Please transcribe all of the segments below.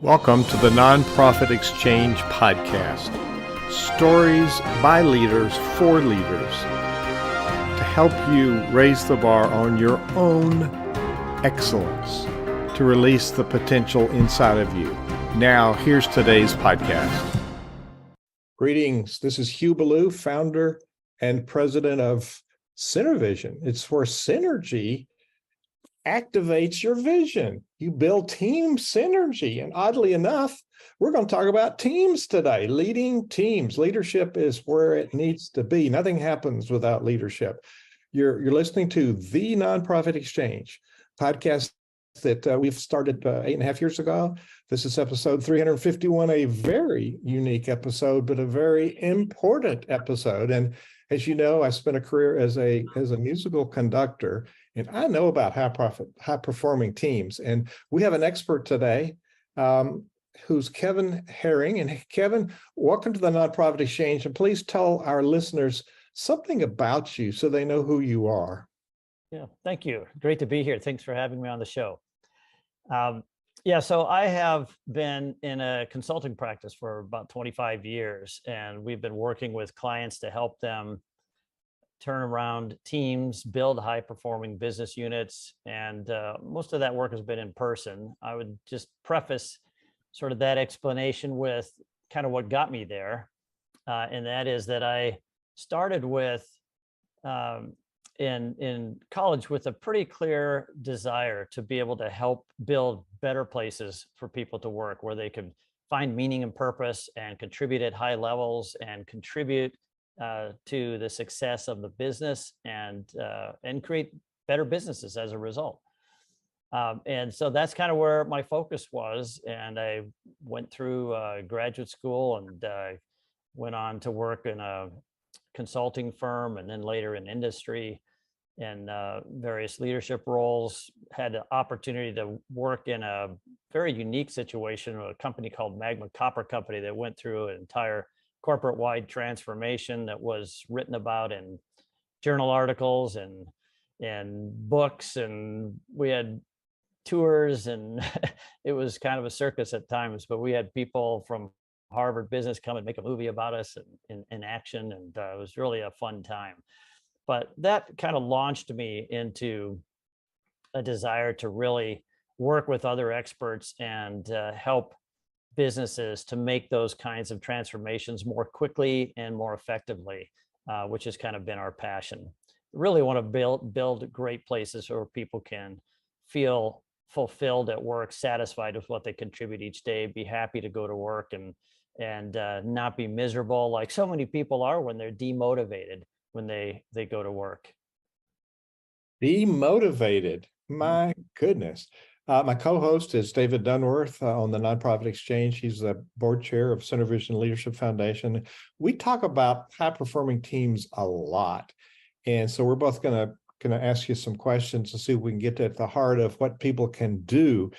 Welcome to the Nonprofit Exchange Podcast. Stories by leaders for leaders to help you raise the bar on your own excellence, to release the potential inside of you. Now, here's today's podcast. Greetings. This is Hugh Ballou, founder and president of Synervision. It's where synergy activates your vision. You build team synergy. And oddly enough, we're going to talk about teams today, leading teams. Leadership is where it needs to be. Nothing happens without leadership. You're listening to the Nonprofit Exchange podcast that we've started 8.5 years ago. This is episode 351, a very unique episode, but a very important episode. And as you know, I spent a career as a musical conductor, and I know about high performing teams. And we have an expert today who's Kevin Herring. And Kevin, welcome to the Nonprofit Exchange. And please tell our listeners something about you so they know who you are. Yeah, thank you. Great to be here. Thanks for having me on the show. So I have been in a consulting practice for about 25 years, and we've been working with clients to help them turn around teams, build high-performing business units, and most of that work has been in person. I would just preface sort of that explanation with kind of what got me there, and that is that I started with in college with a pretty clear desire to be able to help build better places for people to work, where they could find meaning and purpose and contribute at high levels and contribute to the success of the business and create better businesses as a result. And so that's kind of where my focus was. And I went through graduate school and went on to work in a consulting firm and then later in industry in various leadership roles. Had the opportunity to work in a very unique situation with a company called Magma Copper Company that went through an entire corporate-wide transformation that was written about in journal articles and books, and we had tours, and it was kind of a circus at times, but we had people from Harvard Business come and make a movie about us in action, and it was really a fun time. But that kind of launched me into a desire to really work with other experts and help businesses to make those kinds of transformations more quickly and more effectively, which has kind of been our passion. Really want to build great places where people can feel fulfilled at work, satisfied with what they contribute each day, be happy to go to work and not be miserable like so many people are when they're demotivated when they go to work. Demotivated, my goodness. My co-host is David Dunworth on the Nonprofit Exchange. He's the board chair of Synervision Leadership Foundation. We talk about high-performing teams a lot. And so we're both going to ask you some questions to see if we can get at the heart of what people can do.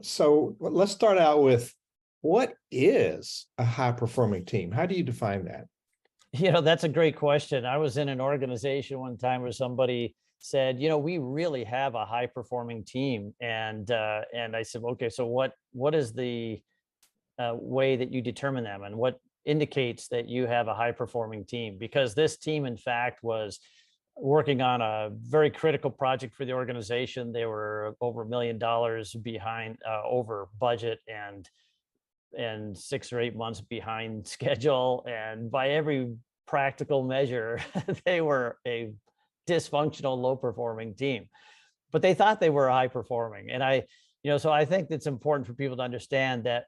So let's start out with, what is a high-performing team? How do you define that? That's a great question. I was in an organization one time where somebody said, we really have a high performing team. And I said, okay, so what is the way that you determine them, and what indicates that you have a high performing team? Because this team, in fact, was working on a very critical project for the organization. They were over $1 million behind, over budget, and 6 or 8 months behind schedule. And by every practical measure, they were a dysfunctional, low performing team, but they thought they were high performing. And so I think it's important for people to understand that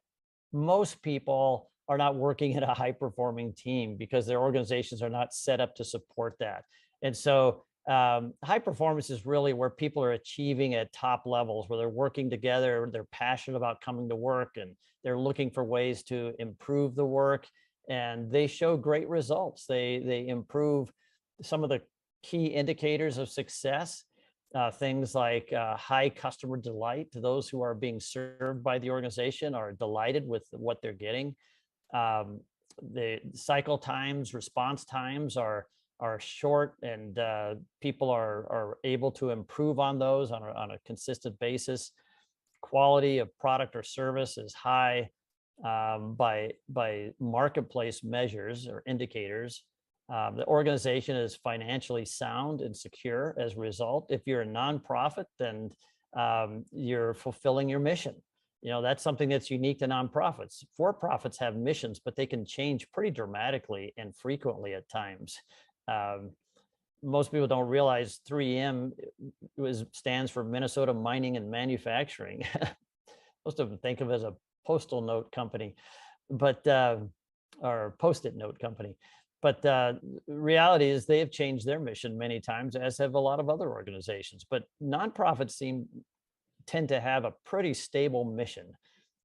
most people are not working in a high performing team because their organizations are not set up to support that. And so high performance is really where people are achieving at top levels, where they're working together, they're passionate about coming to work, and they're looking for ways to improve the work, and they show great results. They improve some of the key indicators of success, things like high customer delight. Those who are being served by the organization are delighted with what they're getting. The cycle times, response times are short, and people are able to improve on those on a consistent basis. quality of product or service is high by marketplace measures or indicators. The organization is financially sound and secure as a result. If you're a nonprofit, then you're fulfilling your mission. That's something that's unique to nonprofits. For-profits have missions, but they can change pretty dramatically and frequently at times. Most people don't realize 3M stands for Minnesota Mining and Manufacturing. Most of them think of it as a postal note company, or Post-it note company. But reality is they have changed their mission many times, as have a lot of other organizations. But nonprofits tend to have a pretty stable mission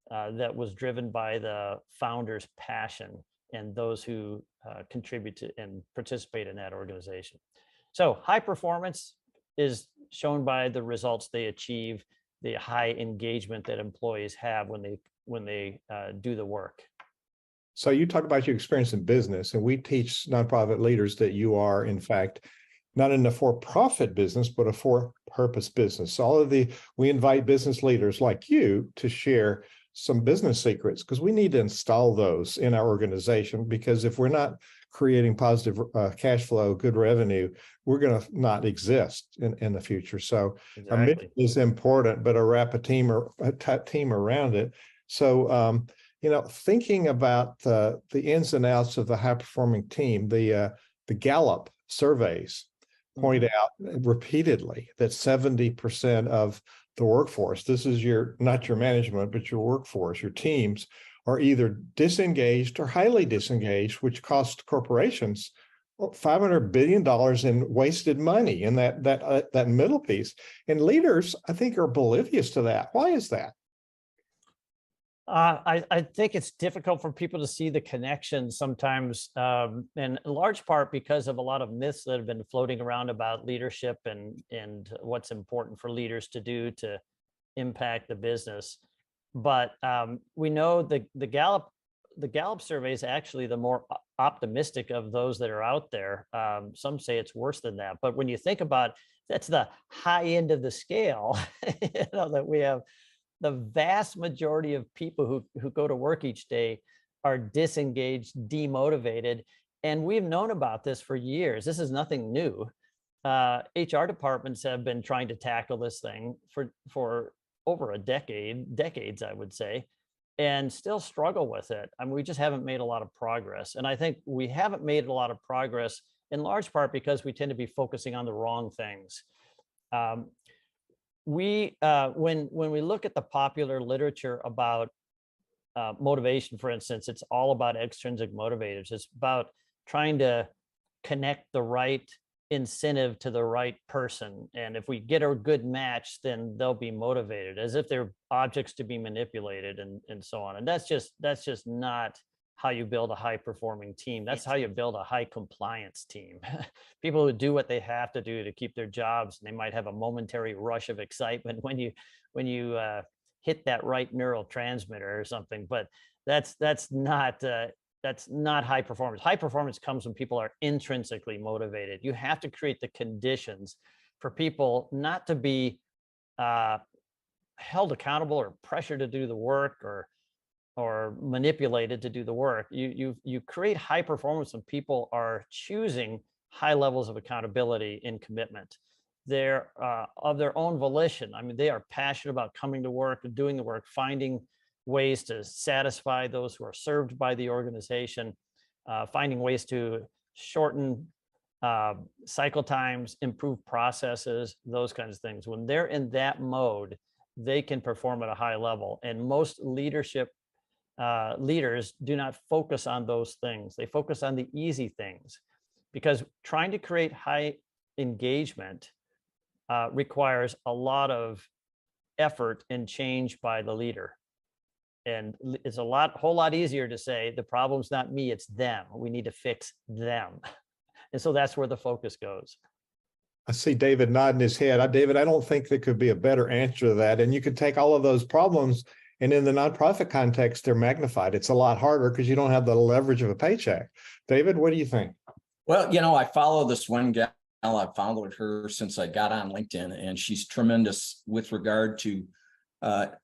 that was driven by the founder's passion and those who contribute to and participate in that organization. So high performance is shown by the results they achieve, the high engagement that employees have when they do the work. So you talk about your experience in business, and we teach nonprofit leaders that you are, in fact, not in a for-profit business, but a for-purpose business. So we invite business leaders like you to share some business secrets, because we need to install those in our organization, because if we're not creating positive cash flow, good revenue, we're going to not exist in the future. So exactly. A mission is important, but a team around it. So, thinking about the ins and outs of the high-performing team, the Gallup surveys point out repeatedly that 70% of the workforce, this is not your management, but your workforce, your teams, are either disengaged or highly disengaged, which costs corporations $500 billion in wasted money in that middle piece. And leaders, I think, are oblivious to that. Why is that? I think it's difficult for people to see the connection sometimes, and in large part because of a lot of myths that have been floating around about leadership and what's important for leaders to do to impact the business. But we know the Gallup survey is actually the more optimistic of those that are out there. Some say it's worse than that. But when you think about, that's the high end of the scale, that we have. The vast majority of people who go to work each day are disengaged, demotivated. And we've known about this for years. This is nothing new. HR departments have been trying to tackle this thing for over decades, I would say, and still struggle with it. I mean, we just haven't made a lot of progress. And I think we haven't made a lot of progress in large part because we tend to be focusing on the wrong things. When we look at the popular literature about motivation, for instance, it's all about extrinsic motivators. It's about trying to connect the right incentive to the right person. And if we get a good match, then they'll be motivated, as if they're objects to be manipulated and so on. And that's just not how you build a high performing team. That's how you build a high compliance team. People who do what they have to do to keep their jobs, and they might have a momentary rush of excitement when you hit that right neurotransmitter or something, but that's not high performance. High performance comes when people are intrinsically motivated. You have to create the conditions for people not to be held accountable or pressured to do the work or manipulated to do the work. You create high performance when people are choosing high levels of accountability and commitment. They're of their own volition. I mean, they are passionate about coming to work and doing the work, finding ways to satisfy those who are served by the organization, finding ways to shorten cycle times, improve processes, those kinds of things. When they're in that mode, they can perform at a high level. And most leadership leaders do not focus on those things. They focus on the easy things, because trying to create high engagement requires a lot of effort and change by the leader. And it's whole lot easier to say, the problem's not me, it's them. We need to fix them. And so that's where the focus goes. I see David nodding his head. David, I don't think there could be a better answer to that. And you could take all of those problems, and in the nonprofit context, they're magnified. It's a lot harder because you don't have the leverage of a paycheck. David, what do you think? Well, I follow this one gal. I've followed her since I got on LinkedIn, and she's tremendous with regard to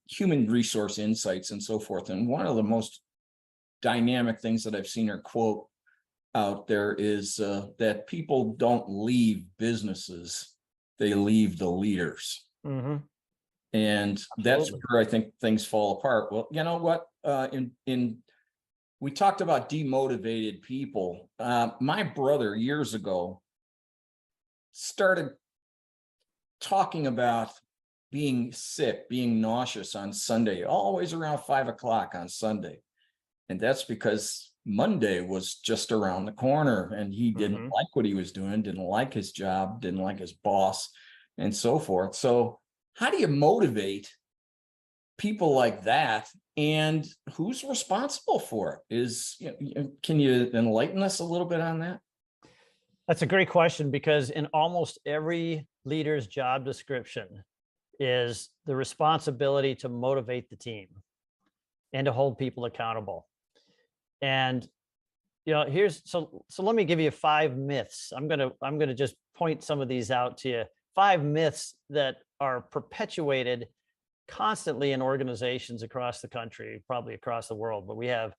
human resource insights and so forth. And one of the most dynamic things that I've seen her quote out there is that people don't leave businesses, they leave the leaders. Mm-hmm. And that's Absolutely. where I think things fall apart. Well, you know what? We talked about demotivated people. My brother years ago started talking about being sick, being nauseous on Sunday, always around 5 o'clock on Sunday. And that's because Monday was just around the corner and he didn't like what he was doing, didn't like his job, didn't like his boss, and so forth. So how do you motivate people like that? And who's responsible for it? Can you enlighten us a little bit on that? That's a great question, because in almost every leader's job description is the responsibility to motivate the team and to hold people accountable. And so let me give you 5 myths. I'm gonna just point some of these out to you. 5 myths that are perpetuated constantly in organizations across the country, probably across the world. But we have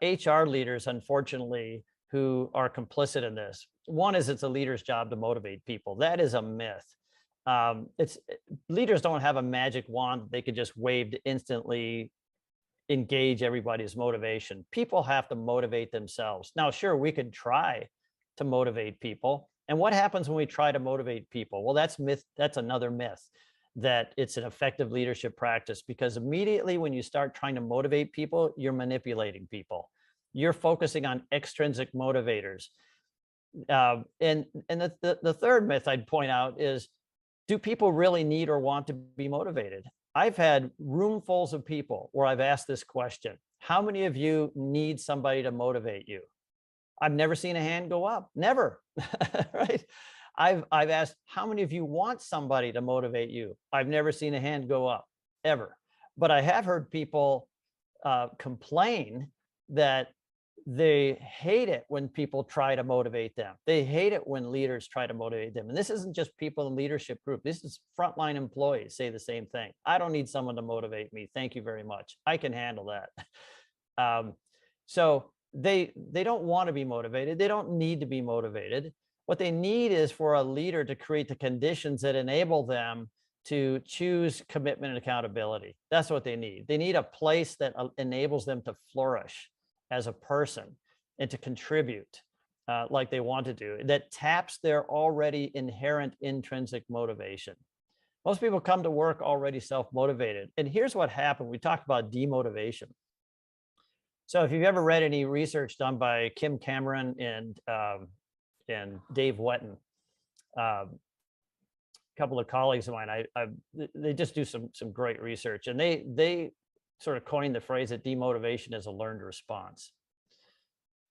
HR leaders, unfortunately, who are complicit in this. One is it's a leader's job to motivate people. That is a myth. Leaders don't have a magic wand that they could just wave to instantly engage everybody's motivation. People have to motivate themselves. Now, sure, we could try to motivate people. And what happens when we try to motivate people? Well, that's another myth, that it's an effective leadership practice, because immediately when you start trying to motivate people, you're manipulating people. You're focusing on extrinsic motivators. And the third myth I'd point out is, do people really need or want to be motivated? I've had roomfuls of people where I've asked this question: how many of you need somebody to motivate you? I've never seen a hand go up. Never. Right? I've asked, how many of you want somebody to motivate you? I've never seen a hand go up, ever. But I have heard people complain that they hate it when people try to motivate them. They hate it when leaders try to motivate them. And this isn't just people in leadership group. This is frontline employees say the same thing. I don't need someone to motivate me. Thank you very much. I can handle that. So they don't want to be motivated. They don't need to be motivated. What they need is for a leader to create the conditions that enable them to choose commitment and accountability. That's what they need. They need a place that enables them to flourish as a person and to contribute like they want to do, that taps their already inherent intrinsic motivation. Most people come to work already self-motivated. And here's what happened. We talked about demotivation. So if you've ever read any research done by Kim Cameron and Dave Wetton, a couple of colleagues of mine, they just do some great research, and they sort of coined the phrase that demotivation is a learned response.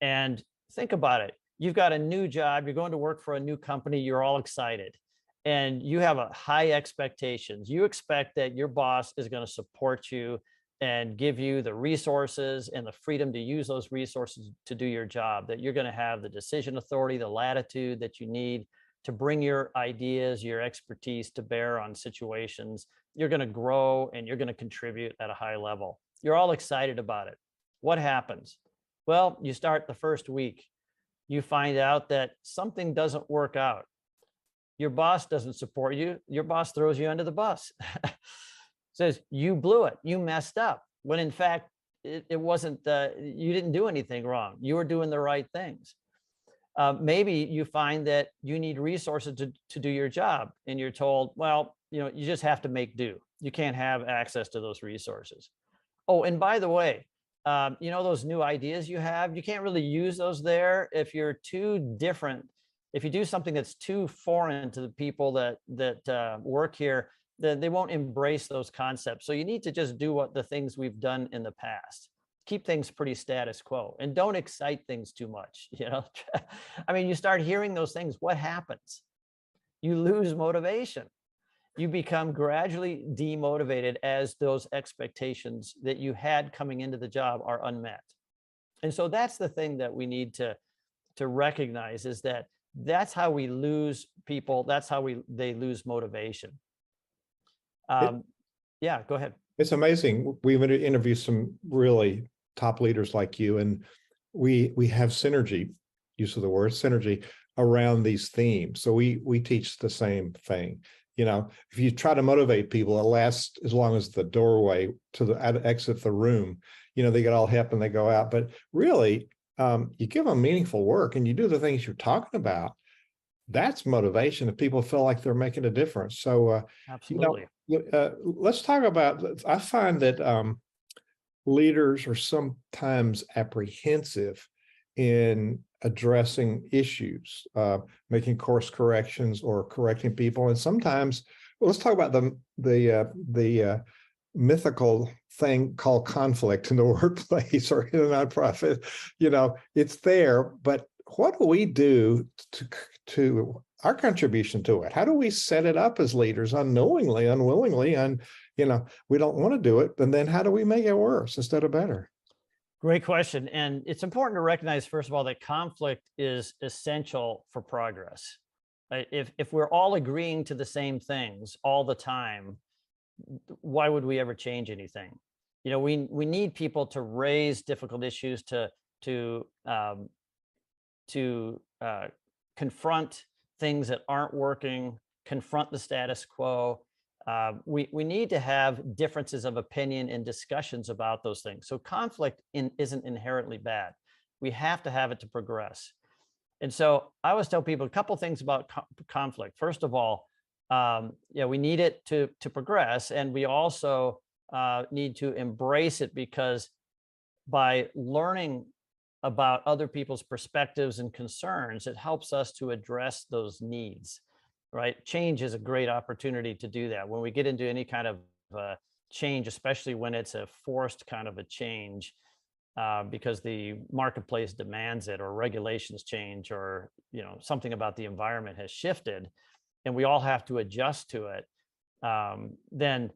And think about it. You've got a new job, you're going to work for a new company, you're all excited, and you have a high expectations. You expect that your boss is going to support you and give you the resources and the freedom to use those resources to do your job, that you're going to have the decision authority, the latitude that you need to bring your ideas, your expertise to bear on situations. You're going to grow and you're going to contribute at a high level. You're all excited about it. What happens? Well, you start the first week. You find out that something doesn't work out. Your boss doesn't support you. Your boss throws you under the bus. Says, you blew it. You messed up. When in fact, it wasn't, you didn't do anything wrong. You were doing the right things. Maybe you find that you need resources to do your job, and you're told, well, you just have to make do. You can't have access to those resources. Oh, and by the way, those new ideas you have, you can't really use those there if you're too different. If you do something that's too foreign to the people that work here, then they won't embrace those concepts. So you need to just do the things we've done in the past. Keep things pretty status quo, and don't excite things too much. I mean, you start hearing those things, what happens? You lose motivation. You become gradually demotivated as those expectations that you had coming into the job are unmet. And so that's the thing that we need to recognize, is that that's how we lose people. That's how they lose motivation. Yeah, go ahead. It's amazing. We've interviewed some really top leaders like you, and we have synergy, use of the word synergy, around these themes. So we teach the same thing. You know, if you try to motivate people, it lasts as long as the doorway to the exit the room. You know, they get all hip and they go out. But really, you give them meaningful work and you do the things you're talking about. That's motivation if people feel like they're making a difference. So, Absolutely. let's talk about. I find that leaders are sometimes apprehensive in addressing issues, making course corrections or correcting people. And sometimes, well, let's talk about the mythical thing called conflict in the workplace or in a nonprofit. You know, it's there, but what do we do to our contribution to it? How do we set it up as leaders unknowingly, unwillingly, and we don't want to do it, and then how do we make it worse instead of better? Great question. And it's important to recognize, first of all, that conflict is essential for progress. Right? If we're all agreeing to the same things all the time, why would we ever change anything? We need people to raise difficult issues, to confront things that aren't working, confront the status quo. We need to have differences of opinion and discussions about those things. So conflict isn't inherently bad. We have to have it to progress. And so I always tell people a couple things about conflict. First of all, we need it to progress, and we also need to embrace it, because by learning about other people's perspectives and concerns, it helps us to address those needs. Right? Change is a great opportunity to do that. When we get into any kind of change, especially when it's a forced kind of a change, because the marketplace demands it, or regulations change, or something about the environment has shifted, and we all have to adjust to it, then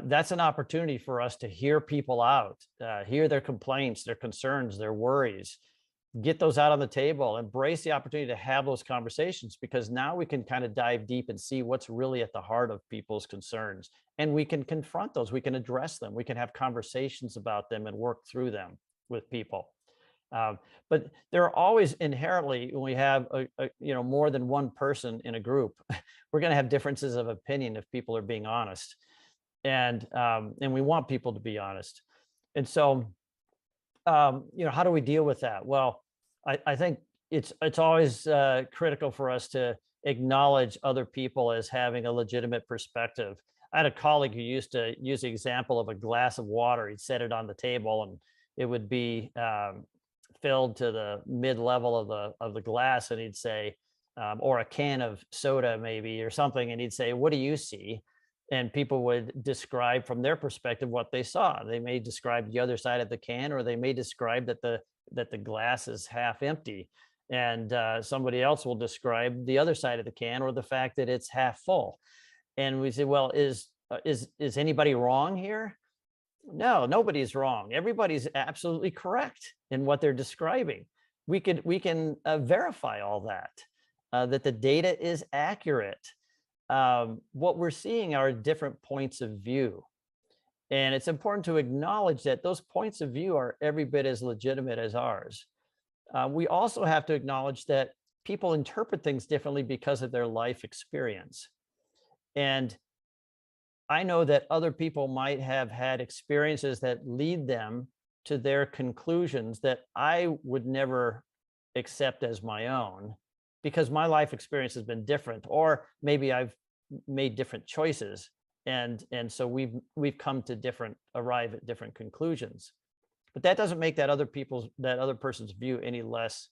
that's an opportunity for us to hear people out, hear their complaints, their concerns, their worries, get those out on the table, embrace the opportunity to have those conversations, because now we can kind of dive deep and see what's really at the heart of people's concerns. And we can confront those, we can address them, we can have conversations about them and work through them with people. But there are always inherently, when we have more than one person in a group, we're going to have differences of opinion if people are being honest. And we want people to be honest. And so how do we deal with that? Well, I think it's always critical for us to acknowledge other people as having a legitimate perspective. I had a colleague who used to use the example of a glass of water. He'd set it on the table, and it would be filled to the mid-level of the glass, and he'd say, or a can of soda maybe, or something, and he'd say, "What do you see?" And people would describe from their perspective what they saw. They may describe the other side of the can, or they may describe that the glass is half empty. And somebody else will describe the other side of the can, or the fact that it's half full. And we say, well, is anybody wrong here? No, nobody's wrong. Everybody's absolutely correct in what they're describing. We can verify all that, that the data is accurate. What we're seeing are different points of view. And it's important to acknowledge that those points of view are every bit as legitimate as ours. We also have to acknowledge that people interpret things differently because of their life experience. And I know that other people might have had experiences that lead them to their conclusions that I would never accept as my own, because my life experience has been different, or maybe I've made different choices, and so we've come to arrive at different conclusions. But that doesn't make that other person's view any less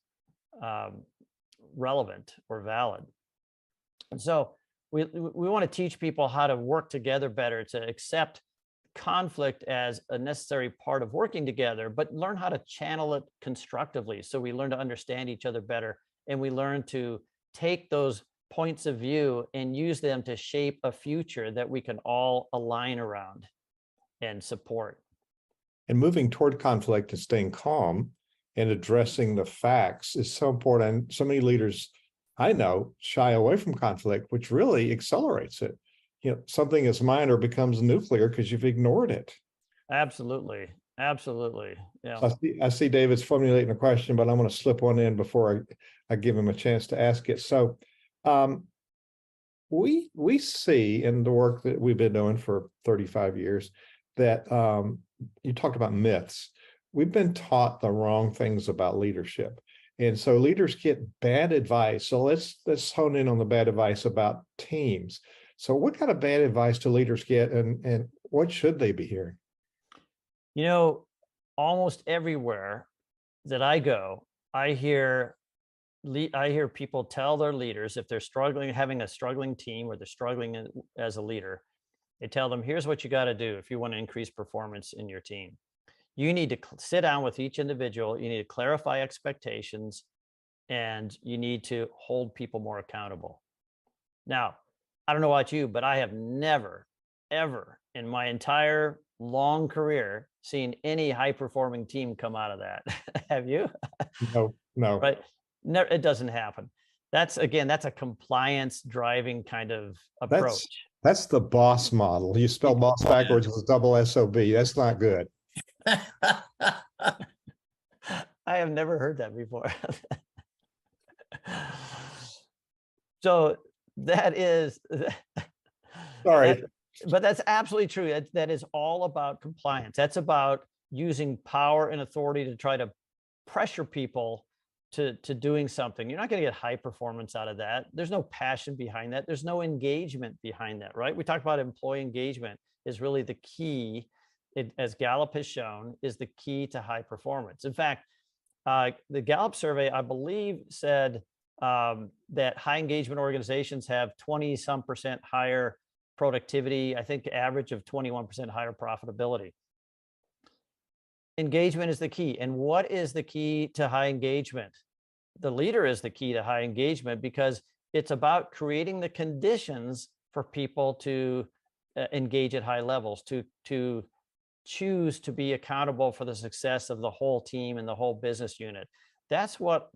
relevant or valid. And so we want to teach people how to work together better, to accept conflict as a necessary part of working together, but learn how to channel it constructively. So we learn to understand each other better, and we learn to take those points of view and use them to shape a future that we can all align around and support. And moving toward conflict and staying calm and addressing the facts is so important. So many leaders I know shy away from conflict, which really accelerates it. something that's minor becomes nuclear because you've ignored it. Absolutely. Absolutely. Yeah. So I see David's formulating a question, but I'm going to slip one in before I give him a chance to ask it. So we see in the work that we've been doing for 35 years that you talked about myths. We've been taught the wrong things about leadership. And so leaders get bad advice. So let's hone in on the bad advice about teams. So what kind of bad advice do leaders get, and what should they be hearing? Almost everywhere that I go, I hear people tell their leaders, if they're struggling, having a struggling team, or they're struggling as a leader, they tell them, here's what you got to do if you want to increase performance in your team. You need to sit down with each individual. You need to clarify expectations, and you need to hold people more accountable. Now, I don't know about you, but I have never, ever in my entire long career seen any high performing team come out of that. Have you? No. Right. No, it doesn't happen. That's a compliance driving kind of approach. That's the boss model. You spell boss backwards with double SOB. That's not good. I have never heard that before. So that is, sorry, but that's absolutely true. That is all about compliance. That's about using power and authority to try to pressure people to doing something. You're not going to get high performance out of that. There's no passion behind that. There's no engagement behind that, right? We talked about employee engagement is really the key. As Gallup has shown, is the key to high performance. In fact, the Gallup survey, I believe, said that high engagement organizations have 20-some% higher productivity. I think average of 21% higher profitability. Engagement is the key. And what is the key to high engagement? The leader is the key to high engagement, because it's about creating the conditions for people to engage at high levels, to choose to be accountable for the success of the whole team and the whole business unit. That's what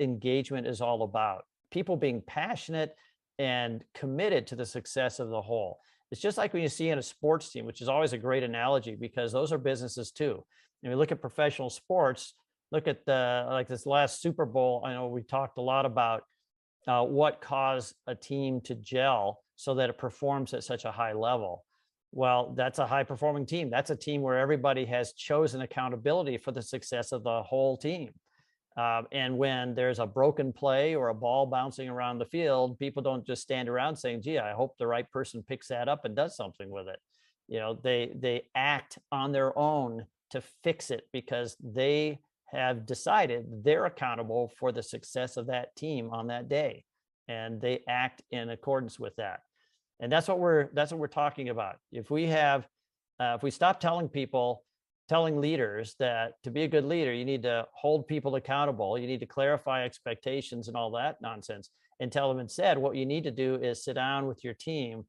engagement is all about. People being passionate and committed to the success of the whole. It's just like when you see in a sports team, which is always a great analogy, because those are businesses too. And we look at professional sports, look at like this last Super Bowl. I know we talked a lot about what caused a team to gel so that it performs at such a high level. Well, that's a high performing team. That's a team where everybody has chosen accountability for the success of the whole team. And when there's a broken play or a ball bouncing around the field, people don't just stand around saying, gee, I hope the right person picks that up and does something with it. They act on their own to fix it, because they have decided they're accountable for the success of that team on that day. And they act in accordance with that. And that's what we're talking about. If we stop telling leaders that to be a good leader, you need to hold people accountable, you need to clarify expectations and all that nonsense, and tell them instead, what you need to do is sit down with your team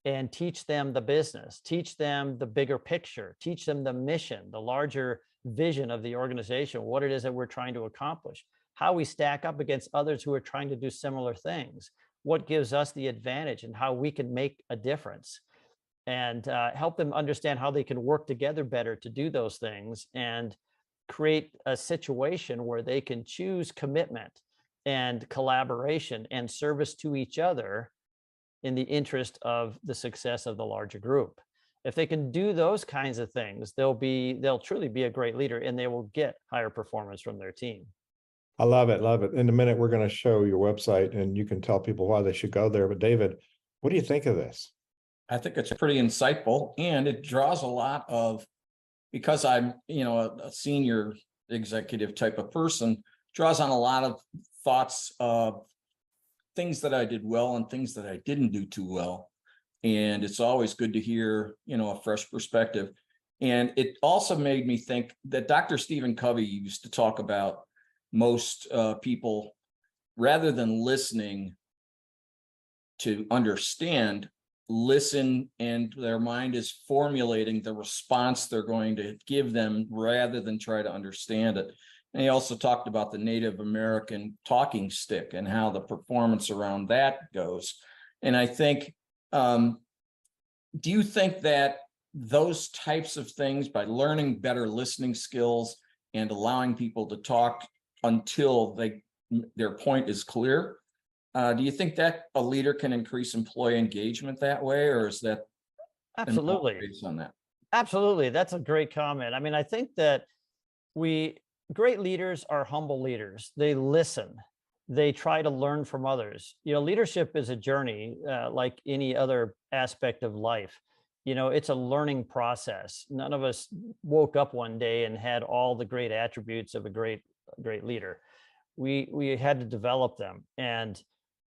and teach them the business, teach them the bigger picture, teach them the mission, the larger vision of the organization, what it is that we're trying to accomplish, how we stack up against others who are trying to do similar things, what gives us the advantage, and how we can make a difference, and help them understand how they can work together better to do those things, and create a situation where they can choose commitment and collaboration and service to each other in the interest of the success of the larger group. If they can do those kinds of things, they'll truly be a great leader, and they will get higher performance from their team. I love it. Love it. In a minute, we're going to show your website and you can tell people why they should go there. But David, what do you think of this? I think it's pretty insightful, and it draws a lot of, because I'm, a senior executive type of person, draws on a lot of thoughts of things that I did well and things that I didn't do too well. And it's always good to hear, a fresh perspective. And it also made me think that Dr. Stephen Covey used to talk about most people, rather than listening to understand, listen, and their mind is formulating the response they're going to give them rather than try to understand it. And he also talked about the Native American talking stick and how the performance around that goes. And I think do you think that those types of things, by learning better listening skills and allowing people to talk until their point is clear, do you think that a leader can increase employee engagement that way, or is that Absolutely. based on that? Absolutely. That's a great comment. I mean, I think that great leaders are humble leaders. They listen. They try to learn from others. Leadership is a journey, like any other aspect of life. It's a learning process. None of us woke up one day and had all the great attributes of a great leader. We had to develop them, and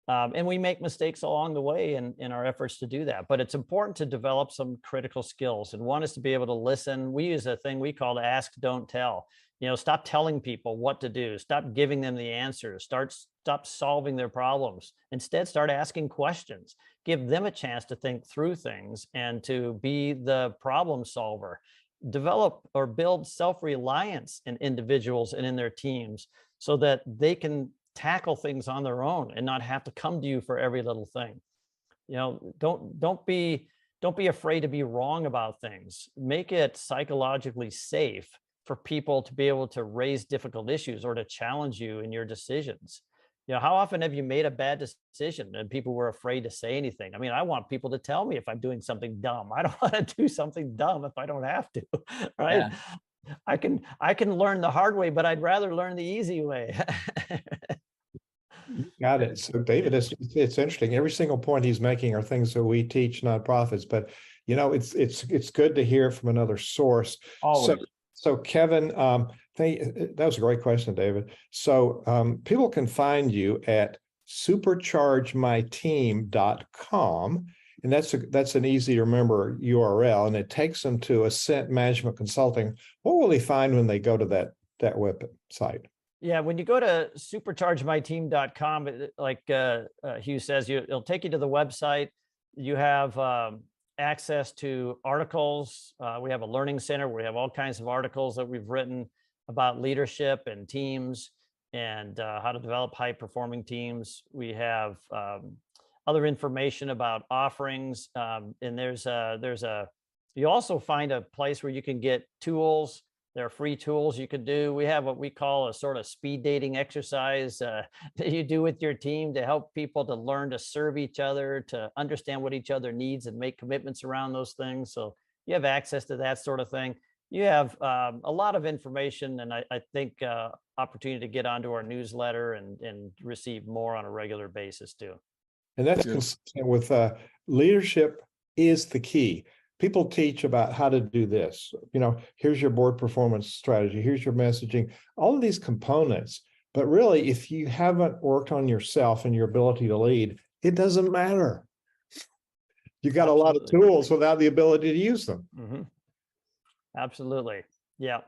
we make mistakes along the way in our efforts to do that. But it's important to develop some critical skills. And one is to be able to listen. We use a thing we call ask, don't tell. Stop telling people what to do. Stop giving them the answers. Stop solving their problems. Instead, start asking questions. Give them a chance to think through things and to be the problem solver. Develop or build self-reliance in individuals and in their teams so that they can tackle things on their own and not have to come to you for every little thing. Don't be afraid to be wrong about things. Make it psychologically safe for people to be able to raise difficult issues or to challenge you in your decisions. How often have you made a bad decision and people were afraid to say anything? I mean, I want people to tell me if I'm doing something dumb. I don't want to do something dumb if I don't have to, right? Yeah. I can learn the hard way, but I'd rather learn the easy way. Got it. So David, it's interesting. Every single point he's making are things that we teach nonprofits, but it's good to hear from another source. Always. So Kevin, that was a great question, David. So people can find you at superchargemyteam.com. And that's an easy to remember URL, and it takes them to Ascent Management Consulting. What will they find when they go to that website? Yeah, when you go to superchargemyteam.com, like Hugh says, it'll take you to the website. You have access to articles. We have a learning center where we have all kinds of articles that we've written about leadership and teams and how to develop high-performing teams. We have other information about offerings, and you also find a place where you can get tools. There are free tools you can do. We have what we call a sort of speed dating exercise that you do with your team to help people to learn to serve each other, to understand what each other needs and make commitments around those things. So you have access to that sort of thing. You have a lot of information, and I think opportunity to get onto our newsletter and receive more on a regular basis too. And that's consistent with leadership is the key. People teach about how to do this. Here's your board performance strategy. Here's your messaging, all of these components. But really, if you haven't worked on yourself and your ability to lead, it doesn't matter. You got a lot of tools without the ability to use them. Mm-hmm. Absolutely. Yeah.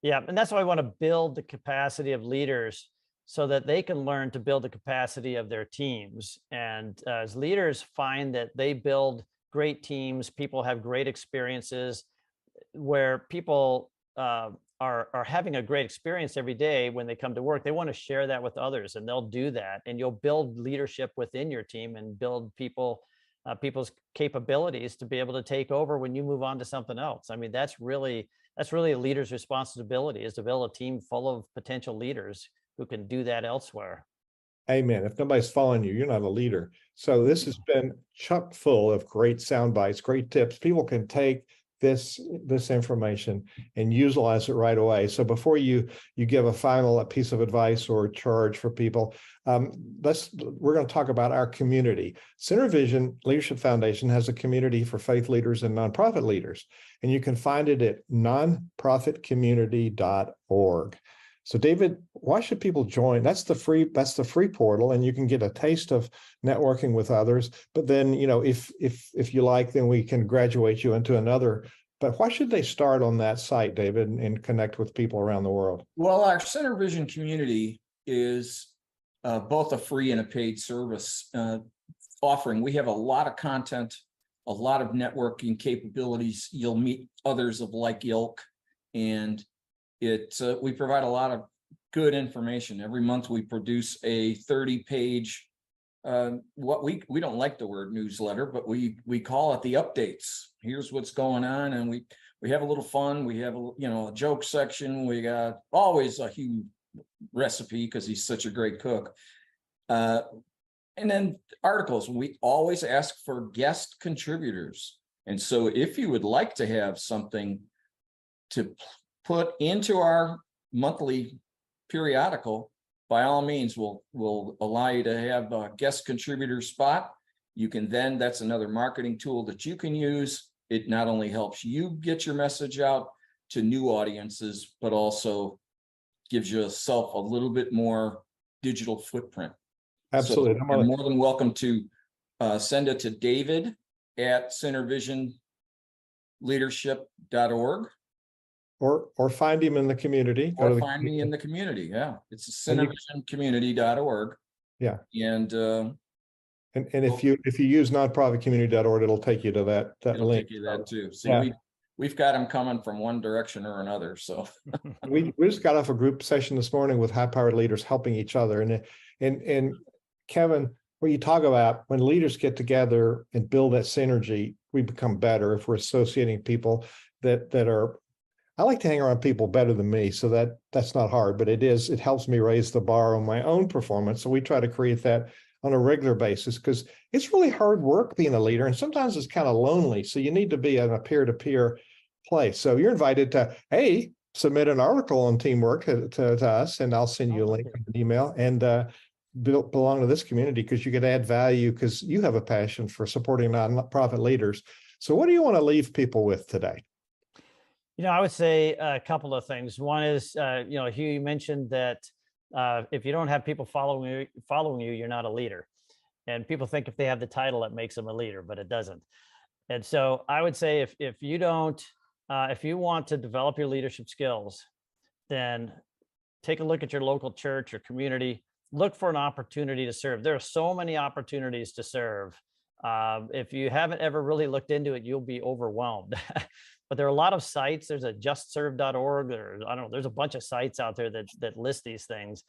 Yeah. And that's why I want to build the capacity of leaders so that they can learn to build the capacity of their teams. And as leaders find that they build great teams, people have great experiences where people are having a great experience every day when they come to work. They want to share that with others, and they'll do that. And you'll build leadership within your team and build people's capabilities to be able to take over when you move on to something else. I mean, that's really a leader's responsibility, is to build a team full of potential leaders who can do that elsewhere. Amen. If nobody's following you, you're not a leader. So this has been chock full of great sound bites, great tips. People can take this information and utilize it right away. So before you give a piece of advice or charge for people, we're going to talk about our community. Center Vision Leadership Foundation has a community for faith leaders and nonprofit leaders, and you can find it at nonprofitcommunity.org. So David, why should people join? That's the free portal, and you can get a taste of networking with others. But then, if you like, then we can graduate you into another. But why should they start on that site, David, and connect with people around the world? Well, our Center Vision community is both a free and a paid service offering. We have a lot of content, a lot of networking capabilities. You'll meet others of like ilk, and we provide a lot of good information. Every month we produce a 30-page what we don't like the word newsletter, but we call it the updates. Here's what's going on, and we have a little fun. We have a joke section. We got always a huge recipe because he's such a great cook. And then articles. We always ask for guest contributors. And so if you would like to have something to put into our monthly periodical, by all means, we'll allow you to have a guest contributor spot. You can then, that's another marketing tool that you can use. It not only helps you get your message out to new audiences, but also gives yourself a little bit more digital footprint. Absolutely. So you're more than welcome to send it to david@centervisionleadership.org. Or find him in the community. Or find me in the community. Yeah, it's centervisioncommunity.org. Yeah, and if you use nonprofitcommunity.org, it'll take you to that it'll link. take you that too. So yeah. we've got them coming from one direction or another. So we just got off a group session this morning with high-powered leaders helping each other, and Kevin, what you talk about, when leaders get together and build that synergy, we become better if we're associating people that are. I like to hang around people better than me, so that's not hard, but it helps me raise the bar on my own performance. So we try to create that on a regular basis, because it's really hard work being a leader, and sometimes it's kind of lonely. So you need to be in a peer-to-peer place. So you're invited to, hey, submit an article on teamwork to us, and I'll send you a link in an email, and belong to this community, because you can add value because you have a passion for supporting nonprofit leaders. So what do you want to leave people with today? I would say a couple of things. One is, Hugh, you mentioned that if you don't have people following you, you're not a leader. And people think if they have the title, it makes them a leader, but it doesn't. And so I would say if you want to develop your leadership skills, then take a look at your local church or community. Look for an opportunity to serve. There are so many opportunities to serve. If you haven't ever really looked into it, you'll be overwhelmed. But there are a lot of sites. There's a justserve.org, or there's a bunch of sites out there that list these things.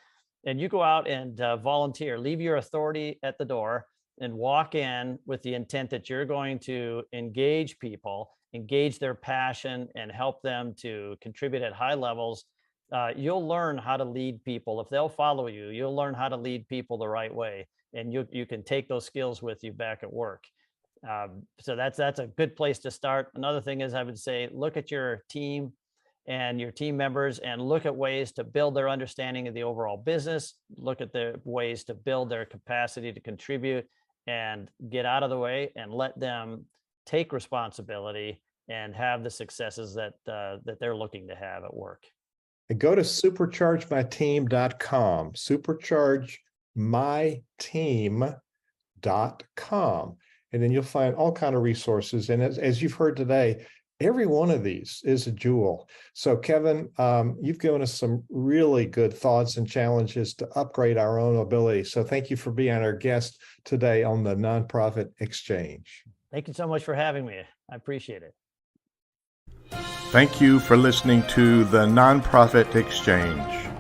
And you go out and volunteer, leave your authority at the door, and walk in with the intent that you're going to engage people, engage their passion, and help them to contribute at high levels. You'll learn how to lead people. If they'll follow you, you'll learn how to lead people the right way. And you can take those skills with you back at work. So that's a good place to start. Another thing is, I would say, look at your team and your team members, and look at ways to build their understanding of the overall business. Look at the ways to build their capacity to contribute, and get out of the way and let them take responsibility and have the successes that they're looking to have at work. And go to superchargemyteam.com, superchargemyteam.com. And then you'll find all kinds of resources. And as you've heard today, every one of these is a jewel. So Kevin, you've given us some really good thoughts and challenges to upgrade our own ability. So thank you for being our guest today on the Nonprofit Exchange. Thank you so much for having me. I appreciate it. Thank you for listening to the Nonprofit Exchange.